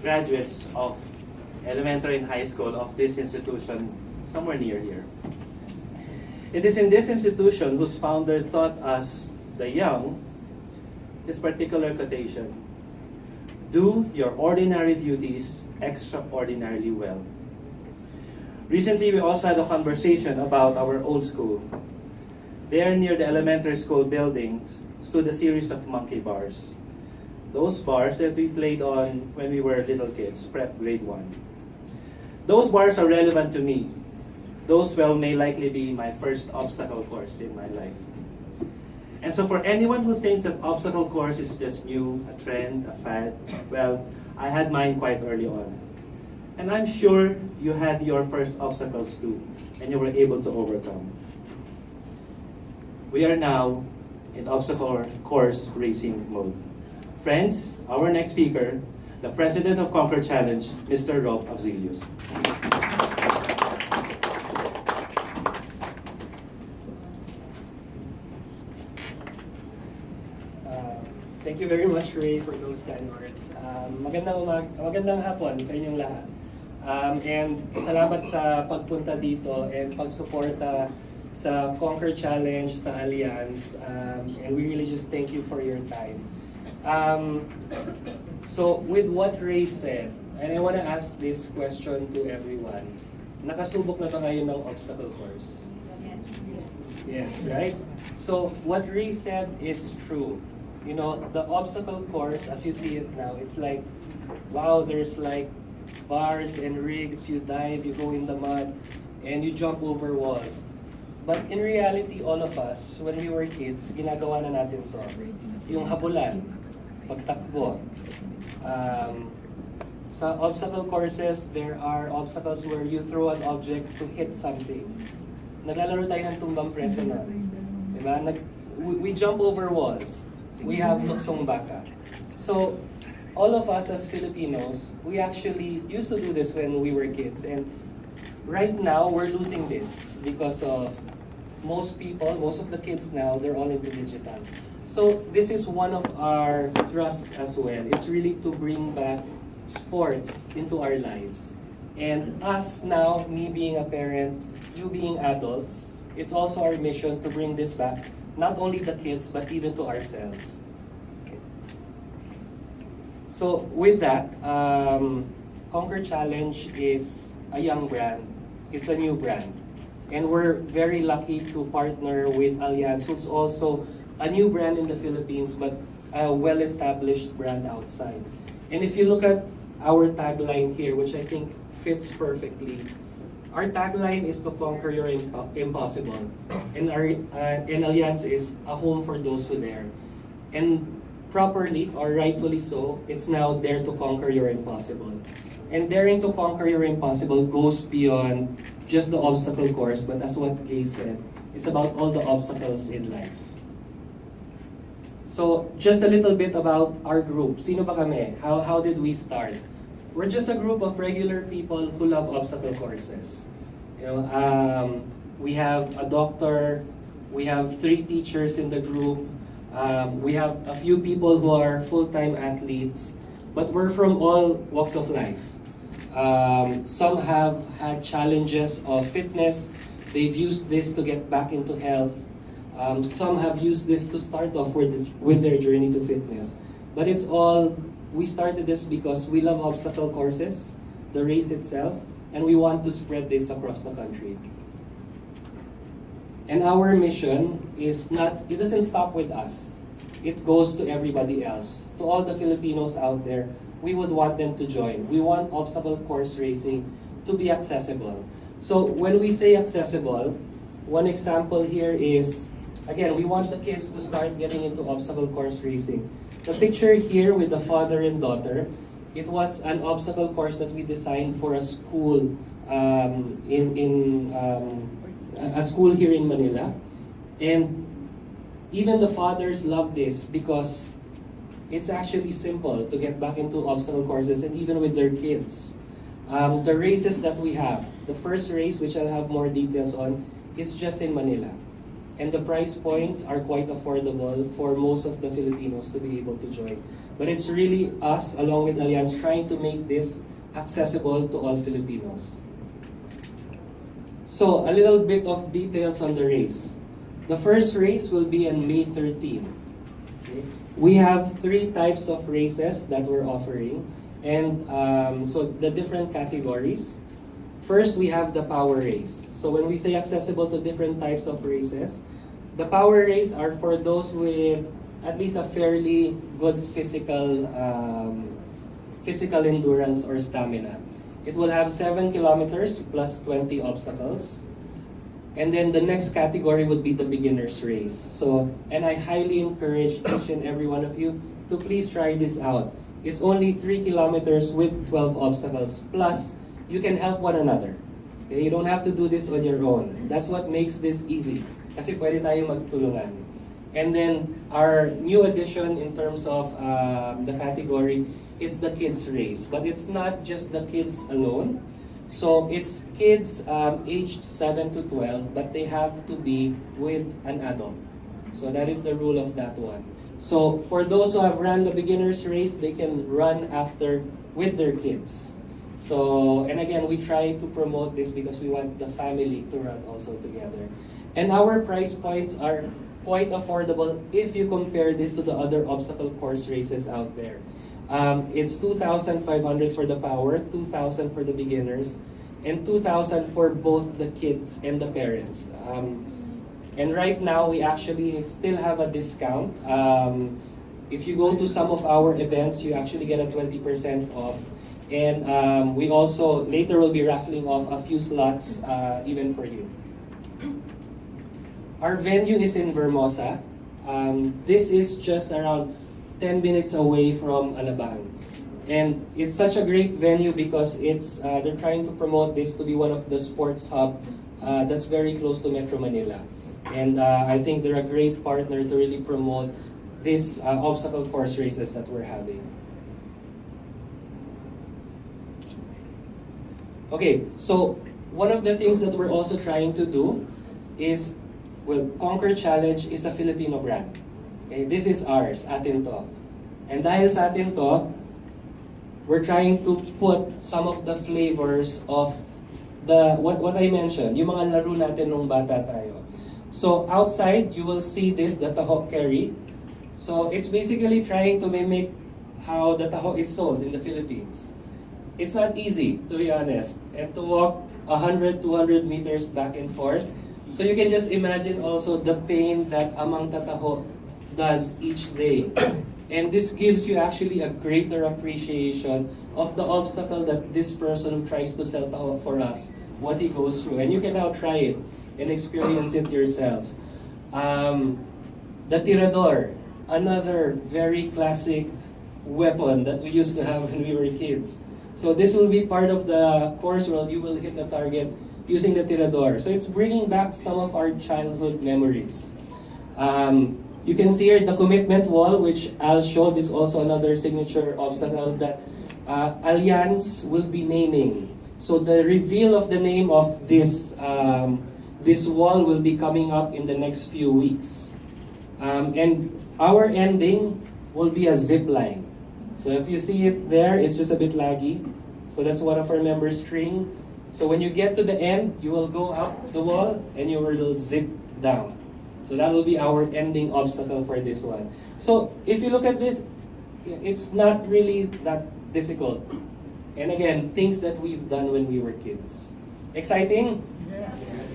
graduates of elementary and high school of this institution somewhere near here. It is in this institution whose founder taught us, the young, this particular quotation: "Do your ordinary duties extraordinarily well." Recently, we also had a conversation about our old school. There, near the elementary school buildings, stood a series of monkey bars. Those bars that we played on when we were little kids, prep grade 1. Those bars are relevant to me. Those may likely be my first obstacle course in my life. And so for anyone who thinks that obstacle course is just new, a trend, a fad, well, I had mine quite early on. And I'm sure you had your first obstacles too, and you were able to overcome. We are now in obstacle course racing mode. Friends, our next speaker, the President of Conquer Challenge, Mr. Afzelius. Thank you very much, Ray, for those kind words. Magandang hapon sa inyong lahat. And salamat sa pagpunta dito and pagsuporta sa Conquer Challenge, sa Allianz. And we really just thank you for your time. So with what Ray said, and I want to ask this question to everyone. Nakasubok na ba kayo ng obstacle course? Yes, right? So what Ray said is true. You know, the obstacle course, as you see it now, it's like, wow, there's like bars and rigs, you dive, you go in the mud, and you jump over walls. But in reality, all of us, when we were kids, ginagawa na natin to. Yung habulan, pagtakbo. Sa obstacle courses, there are obstacles where you throw an object to hit something. Naglalaro tayo ng tumbang preso nun. Diba? We jump over walls. We have luksong baka. So, all of us as Filipinos, we actually used to do this when we were kids. And right now, we're losing this because of most of the kids now, they're all into digital. So, this is one of our thrusts as well. It's really to bring back sports into our lives. And us now, me being a parent, you being adults, it's also our mission to bring this back. Not only the kids, but even to ourselves. Okay. So with that, Conquer Challenge is a young brand. It's a new brand. And we're very lucky to partner with Allianz, who's also a new brand in the Philippines, but a well-established brand outside. And if you look at our tagline here, which I think fits perfectly, our tagline is to conquer your impossible, and Allianz is a home for those who dare. And properly, or rightfully so, it's now dare to conquer your impossible. And daring to conquer your impossible goes beyond just the obstacle course, but as what Gay said, it's about all the obstacles in life. So, just a little bit about our group. Sino ba kami? How did we start? We're just a group of regular people who love obstacle courses. You know, we have a doctor, we have 3 teachers in the group, we have a few people who are full-time athletes, but we're from all walks of life. Some have had challenges of fitness. They've used this to get back into health. Some have used this to start off with their journey to fitness. But it's all, we started this because we love obstacle courses, the race itself, and we want to spread this across the country. And our mission is not, it doesn't stop with us. It goes to everybody else. To all the Filipinos out there, we would want them to join. We want obstacle course racing to be accessible. So when we say accessible, one example here is, again, we want the kids to start getting into obstacle course racing. The picture here with the father and daughter, it was an obstacle course that we designed for a school a school here in Manila. And even the fathers love this because it's actually simple to get back into obstacle courses and even with their kids. The races that we have, the first race, which I'll have more details on, is just in Manila. And the price points are quite affordable for most of the Filipinos to be able to join. But it's really us, along with Allianz, trying to make this accessible to all Filipinos. So, a little bit of details on the race. The first race will be on May 13. Okay? We have 3 types of races that we're offering. And so, the different categories. First, we have the power race. So, when we say accessible to different types of races, the power race are for those with at least a fairly good physical endurance or stamina. It will have 7 kilometers plus 20 obstacles. And then the next category would be the beginner's race. So, and I highly encourage each and every one of you to please try this out. It's only 3 kilometers with 12 obstacles. Plus, you can help one another. Okay? You don't have to do this on your own. That's what makes this easy. Kasi pwede tayo magtulungan. And then, our new addition in terms of the category is the kids race. But it's not just the kids alone. So it's kids aged 7 to 12, but they have to be with an adult. So that is the rule of that one. So for those who have run the beginner's race, they can run after with their kids. So, and again, we try to promote this because we want the family to run also together. And our price points are quite affordable if you compare this to the other obstacle course races out there. It's 2,500 for the power, 2,000 for the beginners, and 2,000 for both the kids and the parents. And right now, we actually still have a discount. If you go to some of our events, you actually get a 20% off. And we also, later will be raffling off a few slots even for you. Our venue is in Vermosa. This is just around 10 minutes away from Alabang. And it's such a great venue because it's they're trying to promote this to be one of the sports hub that's very close to Metro Manila. And I think they're a great partner to really promote these obstacle course races that we're having. Okay, so one of the things that we're also trying to do is, well, Conquer Challenge is a Filipino brand. Okay, this is ours, atin to. And dahil sa atin to, we're trying to put some of the flavors of the what I mentioned, yung mga laro natin nung bata tayo. So outside, you will see this, the taho curry. So it's basically trying to mimic how the taho is sold in the Philippines. It's not easy, to be honest, and to walk 100, 200 meters back and forth. So you can just imagine also the pain that Amang Tataho does each day. And this gives you actually a greater appreciation of the obstacle that this person who tries to sell taho for us, what he goes through. And you can now try it and experience it yourself. The tirador, another very classic weapon that we used to have when we were kids. So this will be part of the course where you will hit the target using the tirador. So it's bringing back some of our childhood memories. You can see here the commitment wall, which Al showed, is also another signature obstacle that Allianz will be naming. So the reveal of the name of this this wall will be coming up in the next few weeks. And our ending will be a zip line. So if you see it there, it's just a bit laggy. So that's one of our members' string. So when you get to the end, you will go up the wall and you will zip down. So that will be our ending obstacle for this one. So if you look at this, it's not really that difficult. And again, things that we've done when we were kids. Exciting? Yes.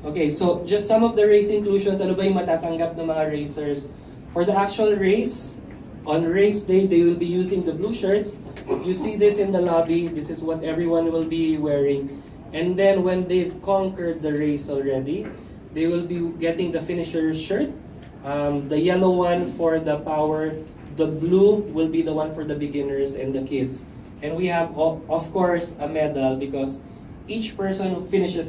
Okay, so just some of the race inclusions. Ano ba yung matatanggap ng mga racers? For the actual race, on race day, they will be using the blue shirts. You see this in the lobby. This is what everyone will be wearing. And then when they've conquered the race already, they will be getting the finisher shirt. The yellow one for the power. The blue will be the one for the beginners and the kids. And we have, of course, a medal because each person who finishes